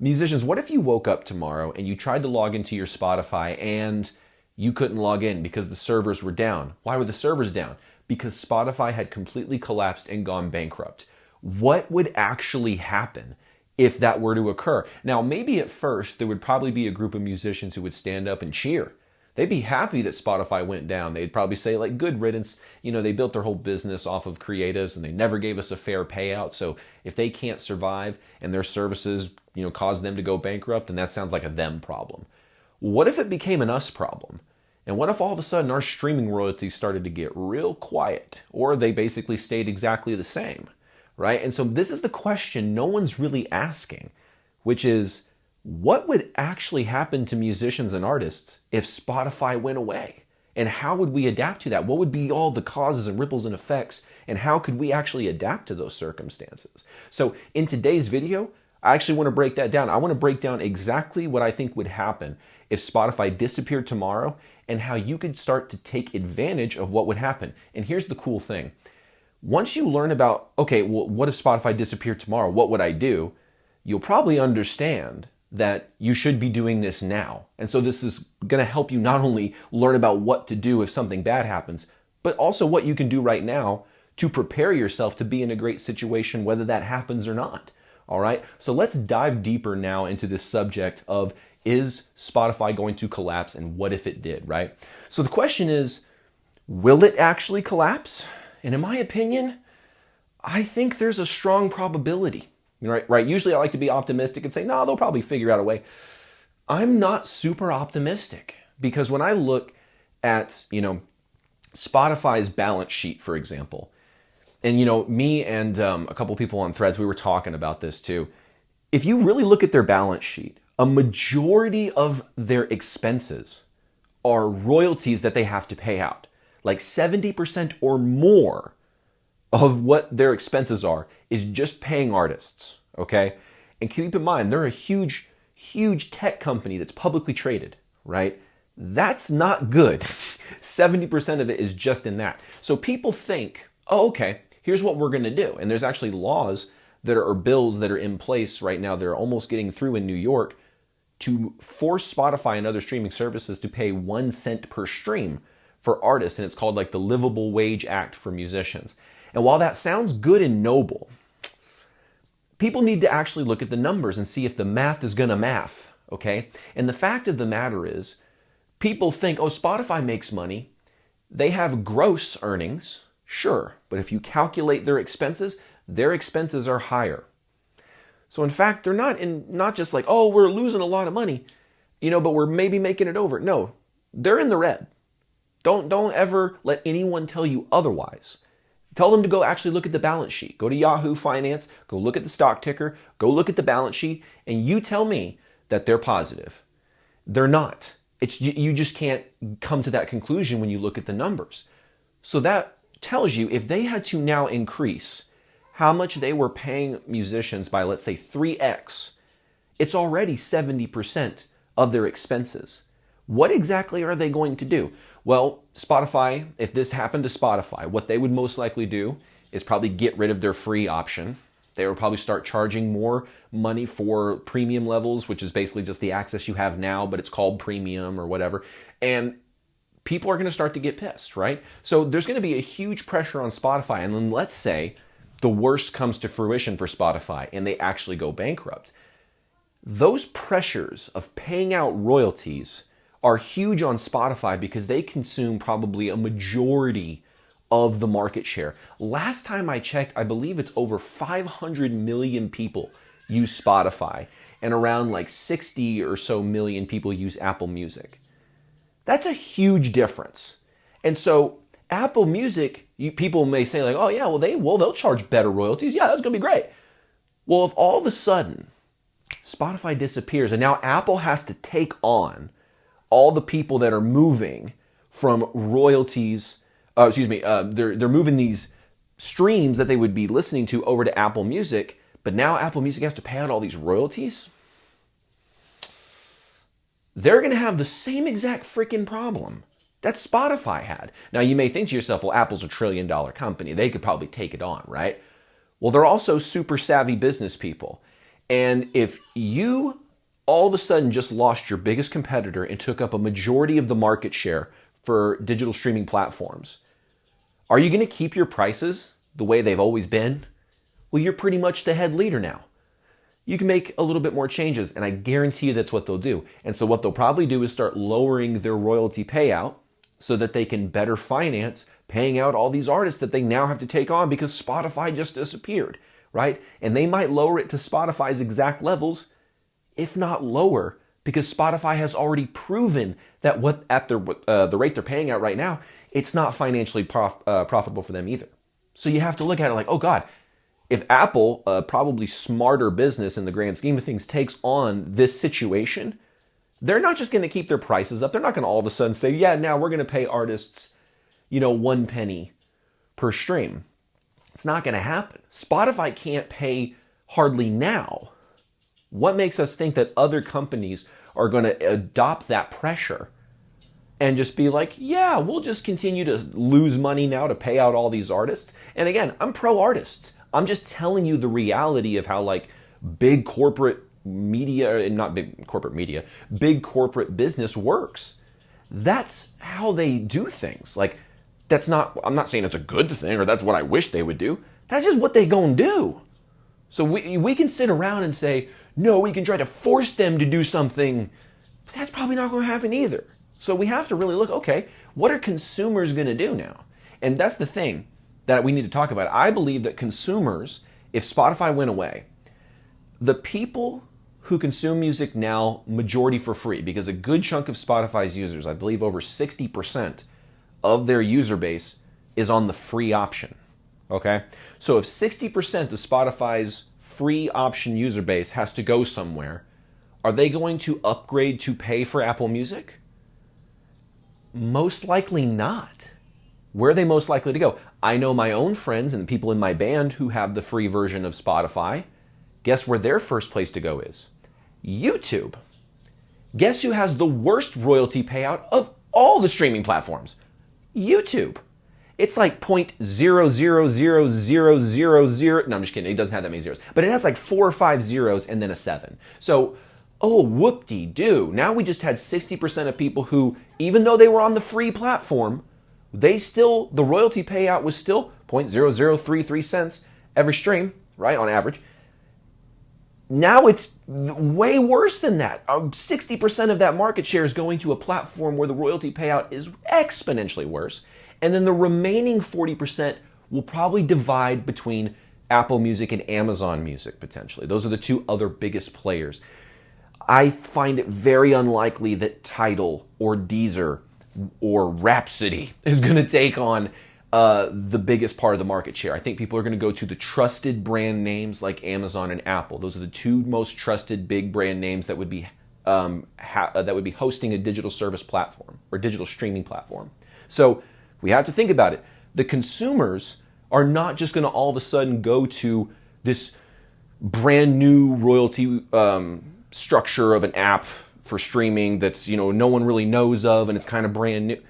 Musicians, what if you woke up tomorrow and you tried to log into your Spotify and you couldn't log in because the servers were down? Why were the servers down? Because Spotify had completely collapsed and gone bankrupt. What would actually happen if that were to occur? Now, maybe at first there would probably be a group of musicians who would stand up and cheer. They'd be happy that Spotify went down. They'd probably say, like, good riddance. You know, they built their whole business off of creatives and they never gave us a fair payout. So if they can't survive and their services, cause them to go bankrupt, then that sounds like a them problem. What if it became an us problem? And what if all of a sudden our streaming royalties started to get real quiet, or they basically stayed exactly the same, right? And so this is the question no one's really asking, which is, what would actually happen to musicians and artists if Spotify went away? And how would we adapt to that? What would be all the causes and ripples and effects? And how could we actually adapt to those circumstances? So in today's video, I actually want to break that down. I want to break down exactly what I think would happen if Spotify disappeared tomorrow and how you could start to take advantage of what would happen. And here's the cool thing. Once you learn about, okay, well, what if Spotify disappeared tomorrow? What would I do? You'll probably understand that you should be doing this now. And so this is going to help you not only learn about what to do if something bad happens, but also what you can do right now to prepare yourself to be in a great situation, whether that happens or not. All right, so let's dive deeper now into this subject of, is Spotify going to collapse and what if it did, right? So the question is, will it actually collapse? And in my opinion, I think there's a strong probability, right? Usually I like to be optimistic and say, no, they'll probably figure out a way. I'm not super optimistic because when I look at, Spotify's balance sheet, for example, and me and a couple people on Threads, we were talking about this too. If you really look at their balance sheet, a majority of their expenses are royalties that they have to pay out. Like 70% or more of what their expenses are is just paying artists, okay? And keep in mind, they're a huge, huge tech company that's publicly traded, right? That's not good. 70% of it is just in that. So people think, oh, okay, here's what we're going to do. And there's actually laws that are, or bills that are in place right now that are almost getting through in New York to force Spotify and other streaming services to pay 1 cent per stream for artists. And it's called like the Livable Wage Act for musicians. And while that sounds good and noble, people need to actually look at the numbers and see if the math is going to math, okay? And the fact of the matter is, people think, oh, Spotify makes money. They have gross earnings. Sure, but if you calculate their expenses are higher. So in fact, they're not just like, oh, we're losing a lot of money, but we're maybe making it over. No, they're in the red. Don't ever let anyone tell you otherwise. Tell them to go actually look at the balance sheet. Go to Yahoo Finance, go look at the stock ticker, go look at the balance sheet, and you tell me that they're positive. They're not. You just can't come to that conclusion when you look at the numbers. So that tells you if they had to now increase how much they were paying musicians by, let's say, 3x, it's already 70% of their expenses. What exactly are they going to do? Well, Spotify, if this happened to Spotify, what they would most likely do is probably get rid of their free option. They would probably start charging more money for premium levels, which is basically just the access you have now, but it's called premium or whatever. And people are going to start to get pissed, right? So there's going to be a huge pressure on Spotify. And then let's say the worst comes to fruition for Spotify and they actually go bankrupt. Those pressures of paying out royalties are huge on Spotify because they consume probably a majority of the market share. Last time I checked, I believe it's over 500 million people use Spotify and around like 60 or so million people use Apple Music. That's a huge difference. And so Apple Music, people may say like, oh yeah, well they'll charge better royalties. Yeah, that's gonna be great. Well, if all of a sudden Spotify disappears and now Apple has to take on all the people that are moving from royalties, they're moving these streams that they would be listening to over to Apple Music, but now Apple Music has to pay out all these royalties. They're going to have the same exact freaking problem that Spotify had. Now, you may think to yourself, well, Apple's $1 trillion company. They could probably take it on, right? Well, they're also super savvy business people. And if you all of a sudden just lost your biggest competitor and took up a majority of the market share for digital streaming platforms, are you going to keep your prices the way they've always been? Well, you're pretty much the head leader now. You can make a little bit more changes, and I guarantee you that's what they'll do. And so what they'll probably do is start lowering their royalty payout so that they can better finance paying out all these artists that they now have to take on because Spotify just disappeared, right? And they might lower it to Spotify's exact levels, if not lower, because Spotify has already proven that the rate they're paying out right now, it's not financially profitable for them either. So you have to look at it like, oh God, if Apple, a probably smarter business in the grand scheme of things, takes on this situation, they're not just going to keep their prices up. They're not going to all of a sudden say, yeah, now we're going to pay artists, 1 penny per stream. It's not going to happen. Spotify can't pay hardly now. What makes us think that other companies are going to adopt that pressure and just be like, yeah, we'll just continue to lose money now to pay out all these artists? And again, I'm pro artists. I'm just telling you the reality of how big corporate media, and not big corporate media, big corporate business works. That's how they do things. I'm not saying it's a good thing or that's what I wish they would do. That's just what they gonna do. So we can sit around and say, no, we can try to force them to do something, but that's probably not gonna happen either. So we have to really look, okay, what are consumers gonna do now? And that's the thing that we need to talk about. I believe that consumers, if Spotify went away, the people who consume music now, majority for free, because a good chunk of Spotify's users, I believe over 60% of their user base is on the free option, okay? So if 60% of Spotify's free option user base has to go somewhere, are they going to upgrade to pay for Apple Music? Most likely not. Where are they most likely to go? I know my own friends and people in my band who have the free version of Spotify. Guess where their first place to go is? YouTube. Guess who has the worst royalty payout of all the streaming platforms? YouTube. It's like 0.000000. No, I'm just kidding. It doesn't have that many zeros. But it has 4 or 5 zeros and then a 7. So, oh, whoop-de-doo. Now we just had 60% of people who, even though they were on the free platform, the royalty payout was still 0.0033 cents every stream, right, on average. Now it's way worse than that. 60% of that market share is going to a platform where the royalty payout is exponentially worse. And then the remaining 40% will probably divide between Apple Music and Amazon Music, potentially. Those are the two other biggest players. I find it very unlikely that Tidal or Deezer or Rhapsody is going to take on the biggest part of the market share. I think people are going to go to the trusted brand names like Amazon and Apple. Those are the two most trusted big brand names that would be hosting a digital service platform or digital streaming platform. So we have to think about it. The consumers are not just going to all of a sudden go to this brand new royalty structure of an app for streaming that's no one really knows of and it's kind of brand new.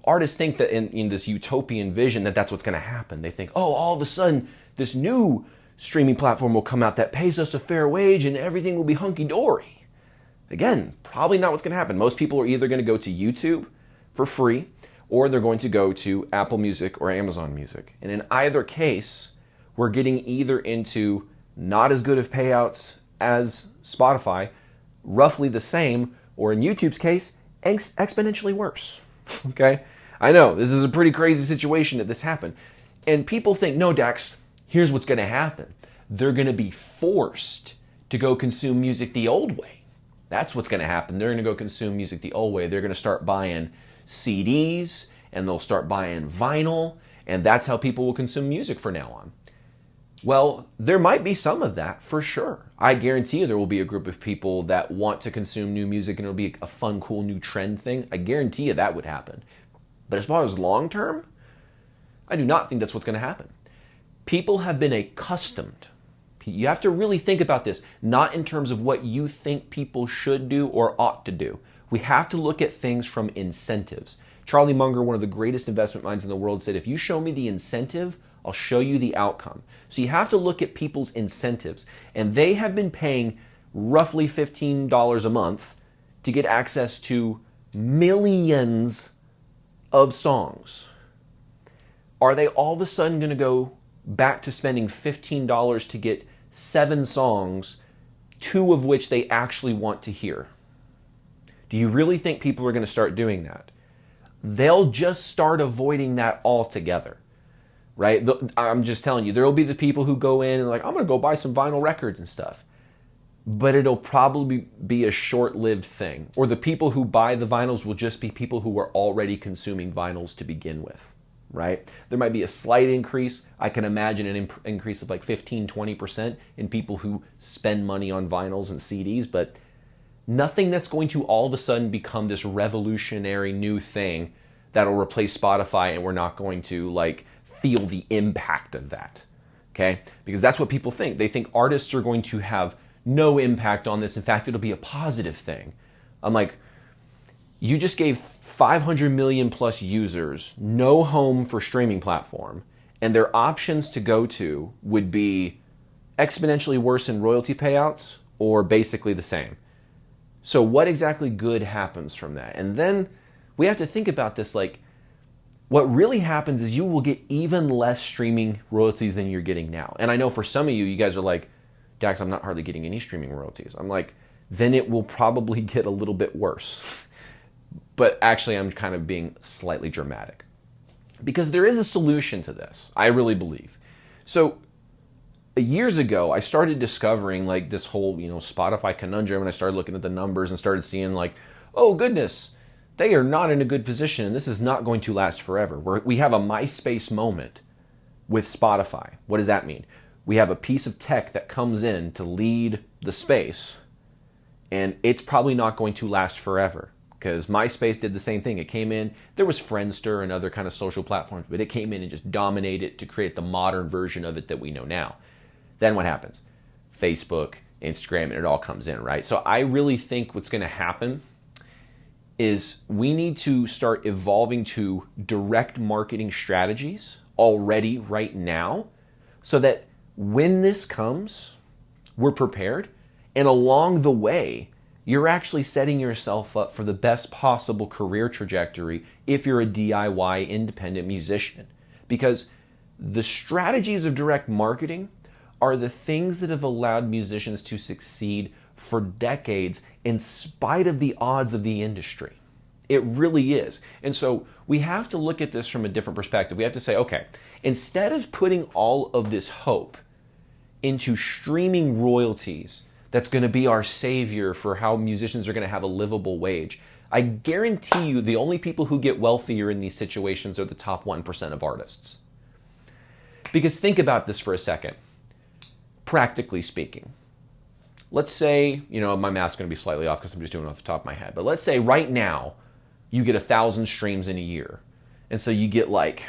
Artists think that in this utopian vision that's what's going to happen. They think, oh, all of a sudden this new streaming platform will come out that pays us a fair wage and everything will be hunky-dory. Again, probably not what's going to happen. Most people are either going to go to YouTube for free or they're going to go to Apple Music or Amazon Music. And in either case, we're getting either into not as good of payouts as Spotify, roughly the same, or in YouTube's case, exponentially worse. Okay? I know, this is a pretty crazy situation that this happened. And people think, no, Dax, here's what's going to happen. They're going to be forced to go consume music the old way. That's what's going to happen. They're going to go consume music the old way. They're going to start buying CDs, and they'll start buying vinyl, and that's how people will consume music from now on. Well, there might be some of that for sure. I guarantee you there will be a group of people that want to consume new music and it'll be a fun, cool new trend thing. I guarantee you that would happen. But as far as long term, I do not think that's what's going to happen. People have been accustomed. You have to really think about this, not in terms of what you think people should do or ought to do. We have to look at things from incentives. Charlie Munger, one of the greatest investment minds in the world, said, if you show me the incentive I'll show you the outcome. So you have to look at people's incentives. And they have been paying roughly $15 a month to get access to millions of songs. Are they all of a sudden going to go back to spending $15 to get 7 songs, 2 of which they actually want to hear? Do you really think people are going to start doing that? They'll just start avoiding that altogether, right? I'm just telling you, there will be the people who go in and like, I'm going to go buy some vinyl records and stuff. But it'll probably be a short-lived thing. Or the people who buy the vinyls will just be people who are already consuming vinyls to begin with, right? There might be a slight increase. I can imagine an increase of like 15-20% in people who spend money on vinyls and CDs, but nothing that's going to all of a sudden become this revolutionary new thing that'll replace Spotify, and we're not going to like feel the impact of that, okay? Because that's what people think. They think artists are going to have no impact on this. In fact, it'll be a positive thing. I'm like, you just gave 500 million plus users no home for streaming platform, and their options to go to would be exponentially worse in royalty payouts or basically the same. So what exactly good happens from that? And then we have to think about this, like, what really happens is you will get even less streaming royalties than you're getting now. And I know for some of you, you guys are like, Dax, I'm not hardly getting any streaming royalties. I'm like, then it will probably get a little bit worse. But actually, I'm kind of being slightly dramatic. Because there is a solution to this, I really believe. So years ago, I started discovering like this whole, Spotify conundrum, and I started looking at the numbers and started seeing like, oh goodness, they are not in a good position, and this is not going to last forever. We have a MySpace moment with Spotify. What does that mean? We have a piece of tech that comes in to lead the space, and it's probably not going to last forever, because MySpace did the same thing. It came in, there was Friendster and other kind of social platforms, but it came in and just dominated to create the modern version of it that we know now. Then what happens? Facebook, Instagram, and it all comes in, right? So I really think what's going to happen is we need to start evolving to direct marketing strategies already right now, so that when this comes, we're prepared. And along the way, you're actually setting yourself up for the best possible career trajectory if you're a DIY independent musician. Because the strategies of direct marketing are the things that have allowed musicians to succeed for decades in spite of the odds of the industry. It really is. And so we have to look at this from a different perspective. We have to say, okay, instead of putting all of this hope into streaming royalties that's going to be our savior for how musicians are going to have a livable wage, I guarantee you the only people who get wealthier in these situations are the top 1% of artists. Because think about this for a second. Practically speaking, let's say, my math's going to be slightly off because I'm just doing it off the top of my head, but let's say right now you get 1,000 streams in a year. And so you get like,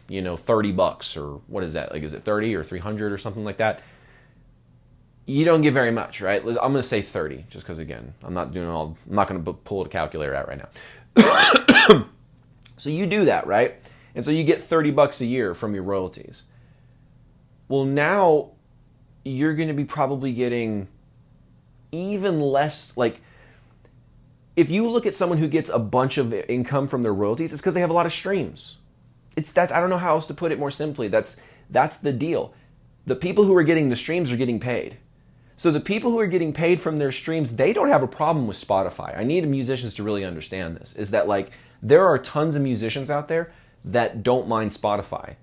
$30 or what is that? Like, is it 30 or 300 or something like that? You don't get very much, right? I'm going to say 30 just because, again, I'm not going to pull a calculator out right now. So you do that, right? And so you get $30 a year from your royalties. Well, now you're going to be probably getting even less, like, if you look at someone who gets a bunch of income from their royalties, it's because they have a lot of streams. I don't know how else to put it more simply. That's the deal. The people who are getting the streams are getting paid. So the people who are getting paid from their streams, they don't have a problem with Spotify. I need musicians to really understand this, is that like there are tons of musicians out there that don't mind Spotify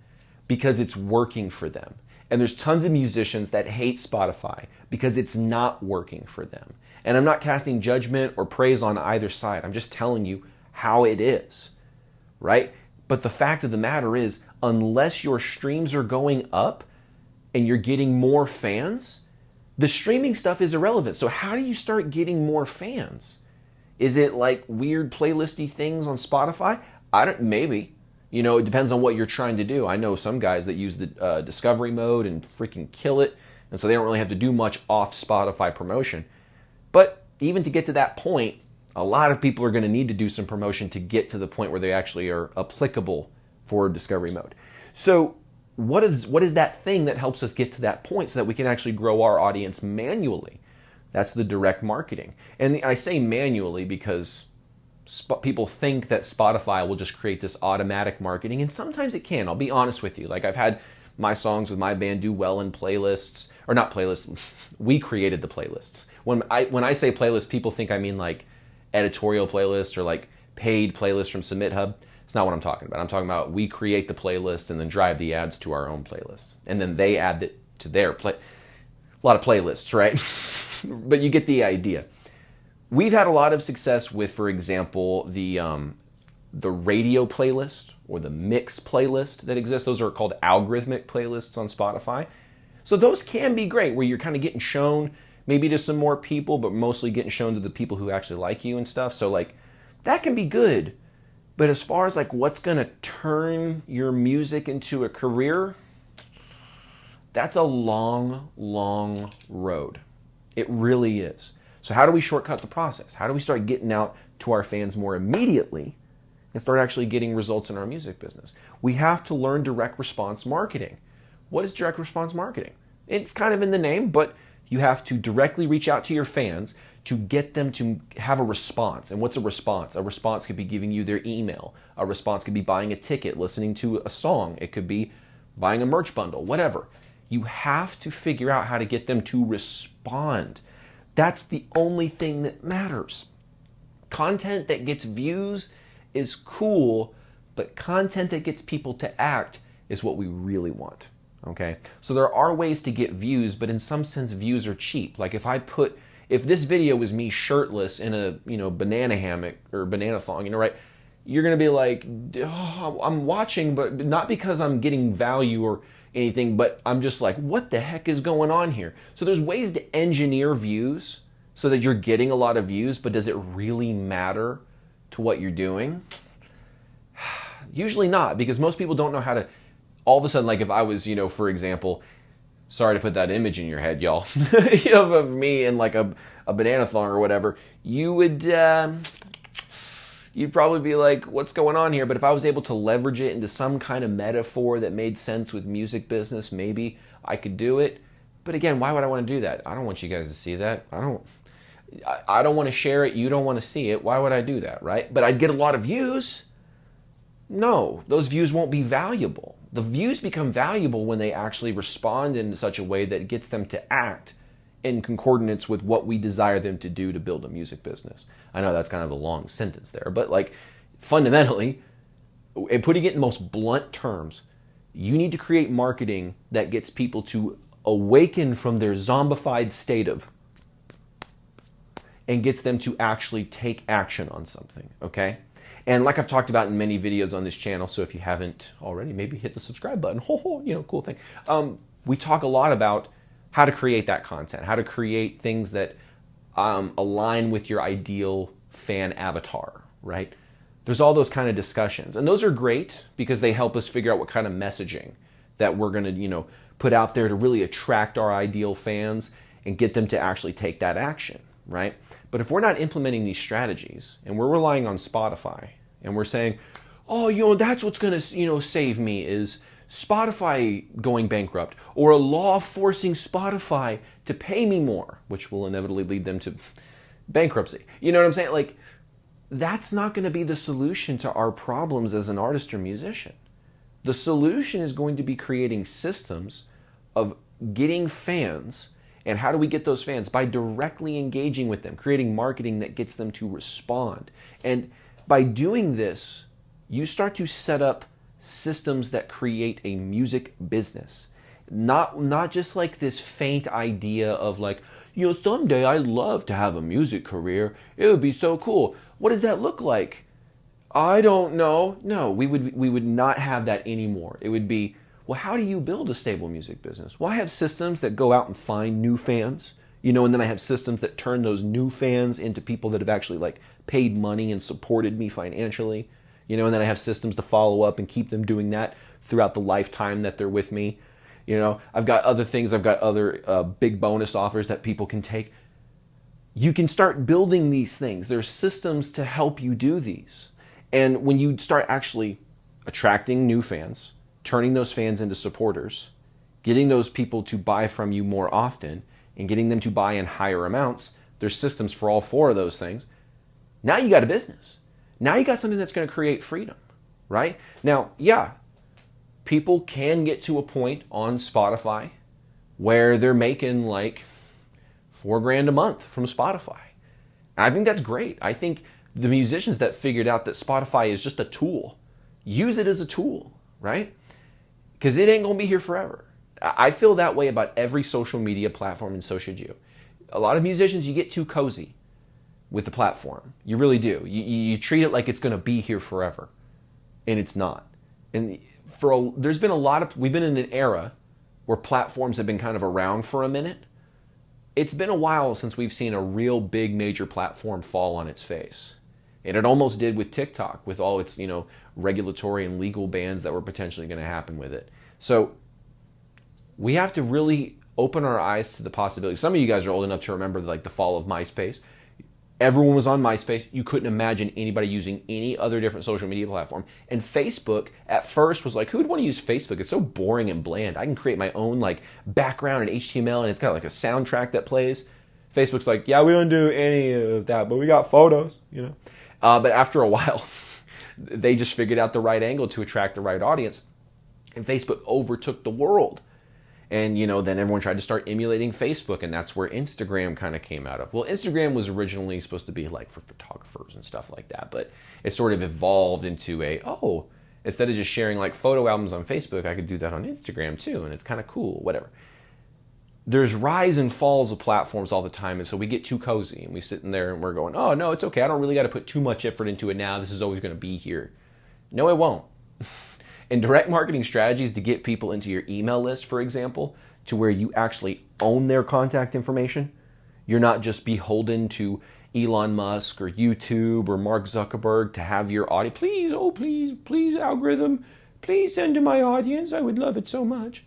because it's working for them. And there's tons of musicians that hate Spotify because it's not working for them. And I'm not casting judgment or praise on either side. I'm just telling you how it is, right? But the fact of the matter is, unless your streams are going up and you're getting more fans, the streaming stuff is irrelevant. So how do you start getting more fans? Is it like weird playlisty things on Spotify? Maybe. It depends on what you're trying to do. I know some guys that use the discovery mode and freaking kill it, and so they don't really have to do much off Spotify promotion. But even to get to that point, a lot of people are going to need to do some promotion to get to the point where they actually are applicable for discovery mode. So what is that thing that helps us get to that point so that we can actually grow our audience manually? That's the direct marketing. And I say manually because people think that Spotify will just create this automatic marketing, and sometimes it can. I'll be honest with you. Like, I've had my songs with my band do well in playlists, or not playlists. We created the playlists. When I say playlist, people think I mean like editorial playlists or like paid playlists from Submit Hub. It's not what I'm talking about. I'm talking about we create the playlist and then drive the ads to our own playlists, and then they add it to their play. A lot of playlists, right? But you get the idea. We've had a lot of success with, for example, the radio playlist or the mix playlist that exists. Those are called algorithmic playlists on Spotify. So those can be great, where you're kind of getting shown maybe to some more people, but mostly getting shown to the people who actually like you and stuff. So like that can be good. But as far as like what's going to turn your music into a career, that's a long, long road. It really is. So how do we shortcut the process? How do we start getting out to our fans more immediately and start actually getting results in our music business? We have to learn direct response marketing. What is direct response marketing? It's kind of in the name, but you have to directly reach out to your fans to get them to have a response. And what's a response? A response could be giving you their email. A response could be buying a ticket, listening to a song. It could be buying a merch bundle, whatever. You have to figure out how to get them to respond. That's the only thing that matters. Content that gets views is cool, but content that gets people to act is what we really want. Okay? So there are ways to get views, but in some sense views are cheap. Like if this video was me shirtless in a, banana hammock or banana thong, right? You're going to be like, oh, I'm watching, but not because I'm getting value or anything, but I'm just like, what the heck is going on here? So there's ways to engineer views so that you're getting a lot of views, but does it really matter to what you're doing? Usually not, because most people don't know how to, all of a sudden, like if I was, for example, sorry to put that image in your head, y'all, of me in like a banana thong or whatever, you'd probably be like, what's going on here? But if I was able to leverage it into some kind of metaphor that made sense with music business, maybe I could do it. But again, why would I want to do that? I don't want you guys to see that. I don't want to share it. You don't want to see it. Why would I do that, right? But I'd get a lot of views. No, those views won't be valuable. The views become valuable when they actually respond in such a way that gets them to act in concordance with what we desire them to do to build a music business. I know that's kind of a long sentence there, but like fundamentally, and putting it in most blunt terms, you need to create marketing that gets people to awaken from their zombified state of and gets them to actually take action on something, okay? And like I've talked about in many videos on this channel, so if you haven't already, maybe hit the subscribe button. Cool thing. We talk a lot about how to create that content, how to create things that align with your ideal fan avatar, right? There's all those kind of discussions. And those are great because they help us figure out what kind of messaging that we're going to, put out there to really attract our ideal fans and get them to actually take that action, right? But if we're not implementing these strategies and we're relying on Spotify and we're saying, oh, that's what's going to, save me is Spotify going bankrupt or a law forcing Spotify to pay me more, which will inevitably lead them to bankruptcy. You know what I'm saying? Like, that's not going to be the solution to our problems as an artist or musician. The solution is going to be creating systems of getting fans. And how do we get those fans? By directly engaging with them, creating marketing that gets them to respond. And by doing this, you start to set up systems that create a music business. Not just like this faint idea of like, someday I'd love to have a music career. It would be so cool. What does that look like? I don't know. No, we would not have that anymore. It would be, well, how do you build a stable music business? Well, I have systems that go out and find new fans, and then I have systems that turn those new fans into people that have actually like paid money and supported me financially, and then I have systems to follow up and keep them doing that throughout the lifetime that they're with me. I've got other things. I've got other big bonus offers that people can take. You can start building these things. There's systems to help you do these. And when you start actually attracting new fans, turning those fans into supporters, getting those people to buy from you more often, and getting them to buy in higher amounts. There's systems for all four of those things. Now you got a business. Now you got something that's going to create freedom, right? Now, yeah, people can get to a point on Spotify where they're making like $4,000 a month from Spotify. And I think that's great. I think the musicians that figured out that Spotify is just a tool, use it as a tool, right? Because it ain't going to be here forever. I feel that way about every social media platform, and so should you. A lot of musicians, you get too cozy with the platform. You really do. You treat it like it's going to be here forever, and it's not. And there's been we've been in an era where platforms have been kind of around for a minute. It's been a while since we've seen a real big major platform fall on its face. And it almost did with TikTok, with all its, regulatory and legal bans that were potentially going to happen with it. So we have to really open our eyes to the possibility. Some of you guys are old enough to remember like the fall of MySpace. Everyone was on MySpace. You couldn't imagine anybody using any other different social media platform. And Facebook at first was like, who would want to use Facebook? It's so boring and bland. I can create my own like background in HTML and it's got like a soundtrack that plays. Facebook's like, yeah, we don't do any of that, but we got photos, But after a while, they just figured out the right angle to attract the right audience. And Facebook overtook the world. And, then everyone tried to start emulating Facebook, and that's where Instagram kind of came out of. Well, Instagram was originally supposed to be like for photographers and stuff like that, but it sort of evolved into instead of just sharing like photo albums on Facebook, I could do that on Instagram too, and it's kind of cool, whatever. There's rise and falls of platforms all the time, and so we get too cozy, and we sit in there and we're going, oh, no, it's okay. I don't really got to put too much effort into it now. This is always going to be here. No, it won't. And direct marketing strategies to get people into your email list, for example, to where you actually own their contact information. You're not just beholden to Elon Musk or YouTube or Mark Zuckerberg to have your audience. Please, algorithm, please send to my audience. I would love it so much.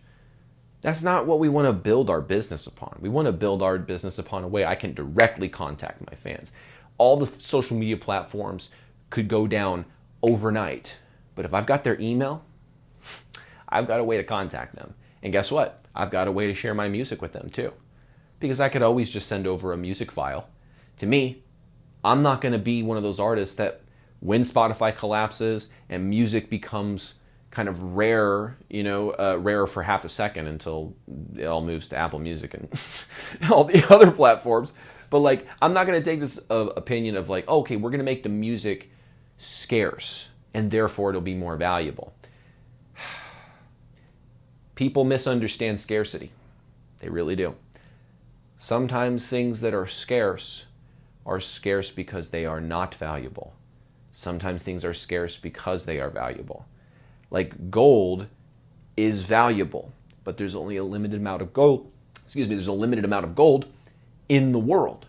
That's not what we want to build our business upon. We want to build our business upon a way I can directly contact my fans. All the social media platforms could go down overnight. But if I've got their email, I've got a way to contact them. And guess what? I've got a way to share my music with them too. Because I could always just send over a music file. To me, I'm not going to be one of those artists that when Spotify collapses and music becomes kind of rare, rare for half a second until it all moves to Apple Music and all the other platforms. But like, I'm not going to take this opinion of like, okay, we're going to make the music scarce and therefore it'll be more valuable. People misunderstand scarcity. They really do. Sometimes things that are scarce because they are not valuable. Sometimes things are scarce because they are valuable. Like gold is valuable, but there's only a limited amount of gold. There's a limited amount of gold in the world.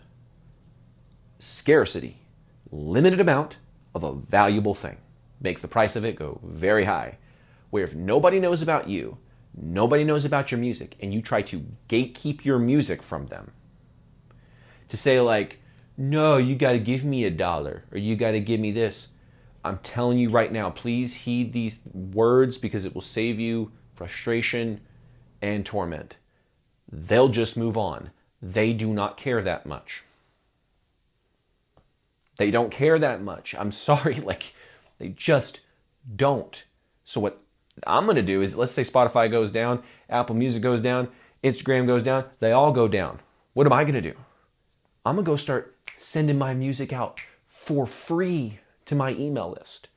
Scarcity, limited amount of a valuable thing, makes the price of it go very high. Where if nobody knows about you, nobody knows about your music, and you try to gatekeep your music from them, to say like, no, you got to give me $1 or you got to give me this. I'm telling you right now, please heed these words because it will save you frustration and torment. They'll just move on. They do not care that much. They don't care that much. I'm sorry, they just don't. So what I'm going to do is, let's say Spotify goes down, Apple Music goes down, Instagram goes down, they all go down. What am I going to do? I'm going to go start sending my music out for free to my email list.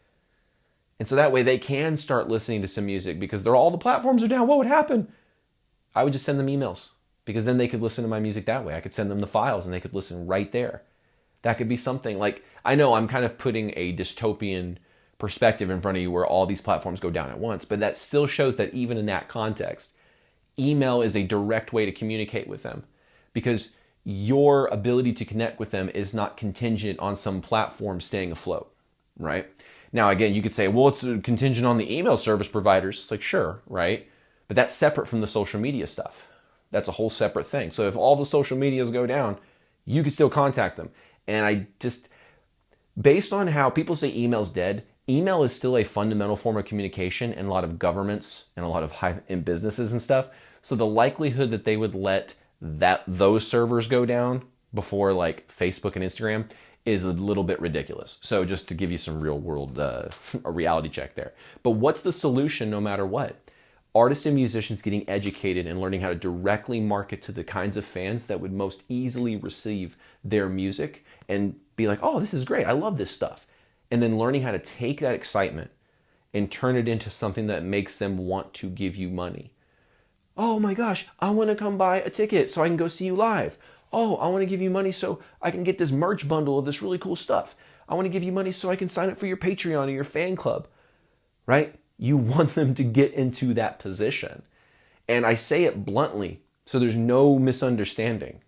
And so that way they can start listening to some music because all the platforms are down. What would happen? I would just send them emails because then they could listen to my music that way. I could send them the files and they could listen right there. That could be something like, I know I'm kind of putting a dystopian perspective in front of you where all these platforms go down at once, but that still shows that even in that context, email is a direct way to communicate with them because your ability to connect with them is not contingent on some platform staying afloat, right? Now, again, you could say, well, it's contingent on the email service providers. It's like, sure, right? But that's separate from the social media stuff. That's a whole separate thing. So if all the social medias go down, you could still contact them. And based on how people say email's dead, email is still a fundamental form of communication in a lot of governments and a lot of in businesses and stuff. So the likelihood that they would let those servers go down before like Facebook and Instagram is a little bit ridiculous. So just to give you some real world, a reality check there. But what's the solution no matter what? Artists and musicians getting educated and learning how to directly market to the kinds of fans that would most easily receive their music and be like, oh, this is great. I love this stuff. And then learning how to take that excitement and turn it into something that makes them want to give you money. Oh my gosh, I want to come buy a ticket so I can go see you live. Oh, I want to give you money so I can get this merch bundle of this really cool stuff. I want to give you money so I can sign up for your Patreon or your fan club, right? You want them to get into that position. And I say it bluntly, so there's no misunderstanding.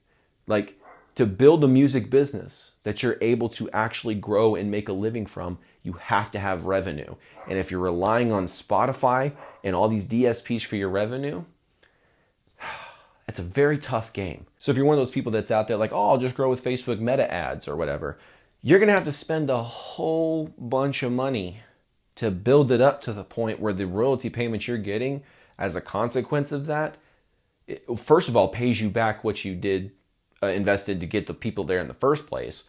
Like, to build a music business that you're able to actually grow and make a living from, you have to have revenue. And if you're relying on Spotify and all these DSPs for your revenue, it's a very tough game. So if you're one of those people that's out there like, oh, I'll just grow with Facebook Meta ads or whatever, you're going to have to spend a whole bunch of money to build it up to the point where the royalty payments you're getting as a consequence of that, first of all, pays you back what you did invested to get the people there in the first place,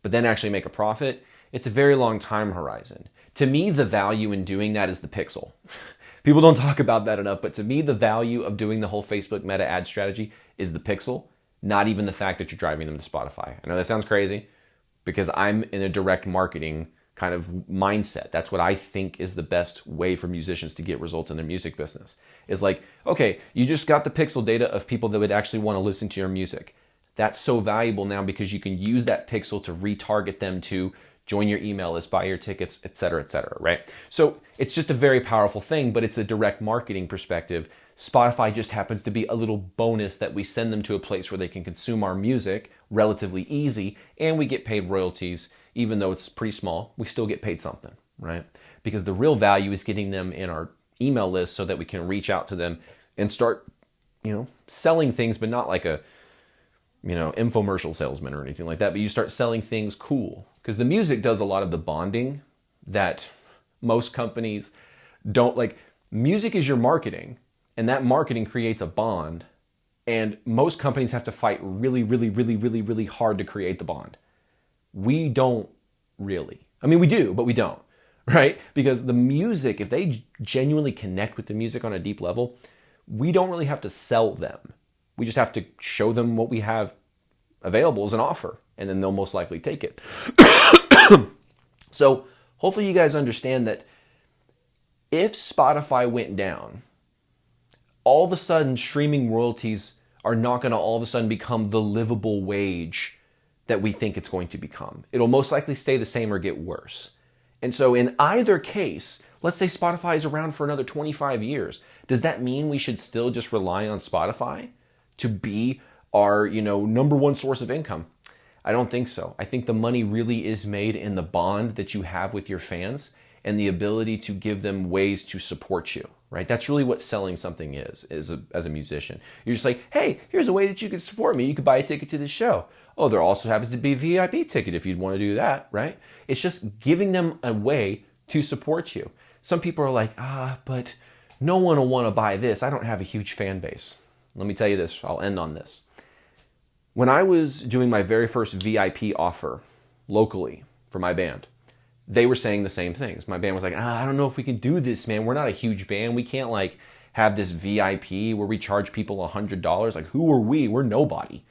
but then actually make a profit. It's a very long time horizon. To me, the value in doing that is the pixel. People don't talk about that enough, but to me, the value of doing the whole Facebook Meta ad strategy is the pixel, not even the fact that you're driving them to Spotify. I know that sounds crazy because I'm in a direct marketing kind of mindset. That's what I think is the best way for musicians to get results in their music business. Is like, okay, you just got the pixel data of people that would actually want to listen to your music. That's so valuable now because you can use that pixel to retarget them to join your email list, buy your tickets, et cetera, right? So it's just a very powerful thing, but it's a direct marketing perspective. Spotify just happens to be a little bonus that we send them to a place where they can consume our music relatively easy, and we get paid royalties. Even though it's pretty small, we still get paid something, right? Because the real value is getting them in our email list so that we can reach out to them and start, selling things, but not like a, infomercial salesman or anything like that. But you start selling things cool because the music does a lot of the bonding that most companies don't like. Music is your marketing, and that marketing creates a bond. And most companies have to fight really, really, really, really, really hard to create the bond. We don't really. I mean, we do, but we don't, right? Because the music, if they genuinely connect with the music on a deep level, we don't really have to sell them. We just have to show them what we have available as an offer, and then they'll most likely take it. So hopefully you guys understand that if Spotify went down, all of a sudden streaming royalties are not going to all of a sudden become the livable wage that we think it's going to become. It'll most likely stay the same or get worse. And so in either case, let's say Spotify is around for another 25 years. Does that mean we should still just rely on Spotify to be our, number one source of income? I don't think so. I think the money really is made in the bond that you have with your fans and the ability to give them ways to support you, right? That's really what selling something is as a musician. You're just like, hey, here's a way that you could support me. You could buy a ticket to this show. Oh, there also happens to be a VIP ticket if you'd want to do that, right? It's just giving them a way to support you. Some people are like, but no one will want to buy this. I don't have a huge fan base. Let me tell you this. I'll end on this. When I was doing my very first VIP offer locally for my band, they were saying the same things. My band was like, I don't know if we can do this, man. We're not a huge band. We can't have this VIP where we charge people $100. Like, who are we? We're nobody.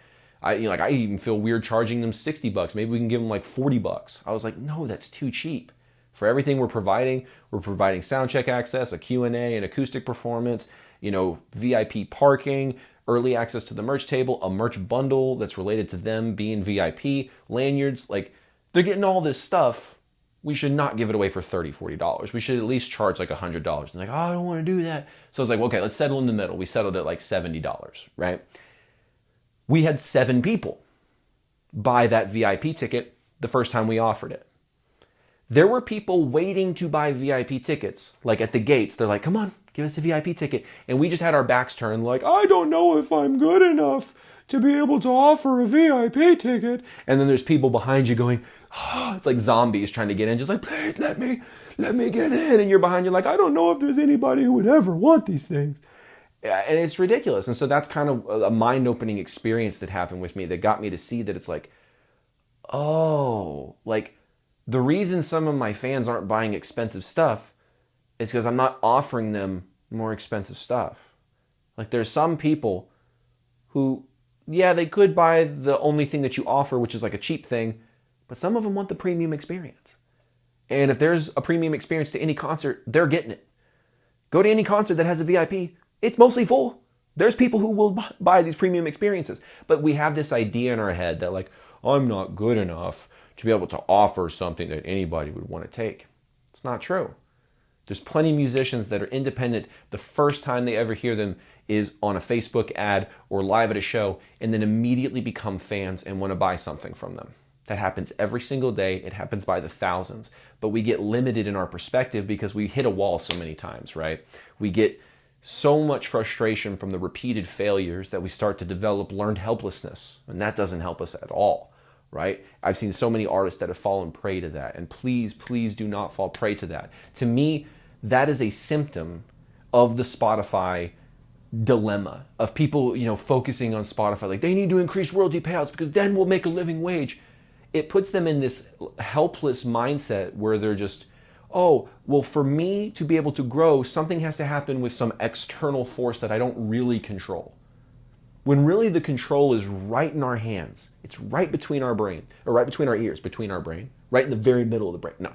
I even feel weird charging them $60. Maybe we can give them $40. I was like, no, that's too cheap. For everything we're providing soundcheck access, a Q&A, an acoustic performance, VIP parking, early access to the merch table, a merch bundle that's related to them being VIP, lanyards. They're getting all this stuff. We should not give it away for $30, $40. We should at least charge $100. And I don't want to do that. So I was like, okay, let's settle in the middle. We settled at $70, right? We had 7 people buy that VIP ticket the first time we offered it. There were people waiting to buy VIP tickets, at the gates. They're like, come on, give us a VIP ticket. And we just had our backs turned I don't know if I'm good enough to be able to offer a VIP ticket. And then there's people behind you going, it's like zombies trying to get in, just please let let me get in. And you're behind, you're like, I don't know if there's anybody who would ever want these things. And it's ridiculous. And so that's kind of a mind-opening experience that happened with me that got me to see that it's like, oh, like the reason some of my fans aren't buying expensive stuff is because I'm not offering them more expensive stuff. Like there's some people who, yeah, they could buy the only thing that you offer, which is like a cheap thing, but some of them want the premium experience. And if there's a premium experience to any concert, they're getting it. Go to any concert that has a VIP. It's mostly full. There's people who will buy these premium experiences. But we have this idea in our head that like, I'm not good enough to be able to offer something that anybody would want to take. It's not true. There's plenty of musicians that are independent. The first time they ever hear them is on a Facebook ad or live at a show, and then immediately become fans and want to buy something from them. That happens every single day. It happens by the thousands. But we get limited in our perspective because we hit a wall so many times, right? We get so much frustration from the repeated failures that we start to develop learned helplessness. And that doesn't help us at all, right? I've seen so many artists that have fallen prey to that. And please, please do not fall prey to that. To me, that is a symptom of the Spotify dilemma of people, focusing on Spotify. Like they need to increase royalty payouts because then we'll make a living wage. It puts them in this helpless mindset where they're just, oh, well, for me to be able to grow, something has to happen with some external force that I don't really control. When really the control is right in our hands. It's right between our brain, or right between our ears, between our brain, right in the very middle of the brain. No,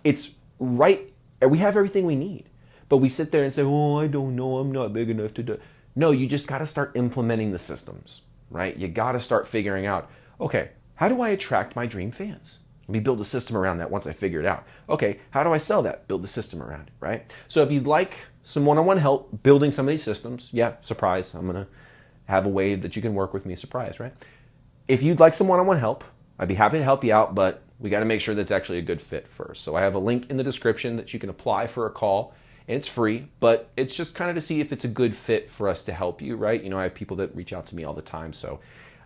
it's right, we have everything we need. But we sit there and say, oh, I don't know, I'm not big enough to do it. No, you just got to start implementing the systems, right? You got to start figuring out, okay, how do I attract my dream fans? Let me build a system around that once I figure it out. Okay, how do I sell that? Build a system around it, right? So if you'd like some one-on-one help building some of these systems, yeah, surprise, I'm going to have a way that you can work with me, surprise, right? If you'd like some one-on-one help, I'd be happy to help you out, but we got to make sure that's actually a good fit first. So I have a link in the description that you can apply for a call, and it's free, but it's just kind of to see if it's a good fit for us to help you, right? I have people that reach out to me all the time, so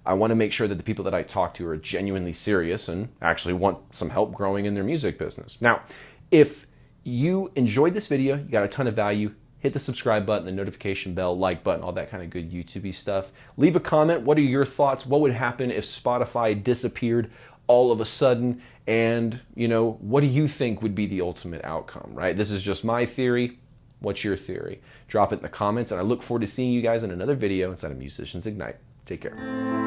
I want to make sure that the people that I talk to are genuinely serious and actually want some help growing in their music business. Now, if you enjoyed this video, you got a ton of value, hit the subscribe button, the notification bell, like button, all that kind of good YouTube-y stuff. Leave a comment. What are your thoughts? What would happen if Spotify disappeared all of a sudden? And, what do you think would be the ultimate outcome, right? This is just my theory. What's your theory? Drop it in the comments, and I look forward to seeing you guys in another video inside of Musicians Ignite. Take care.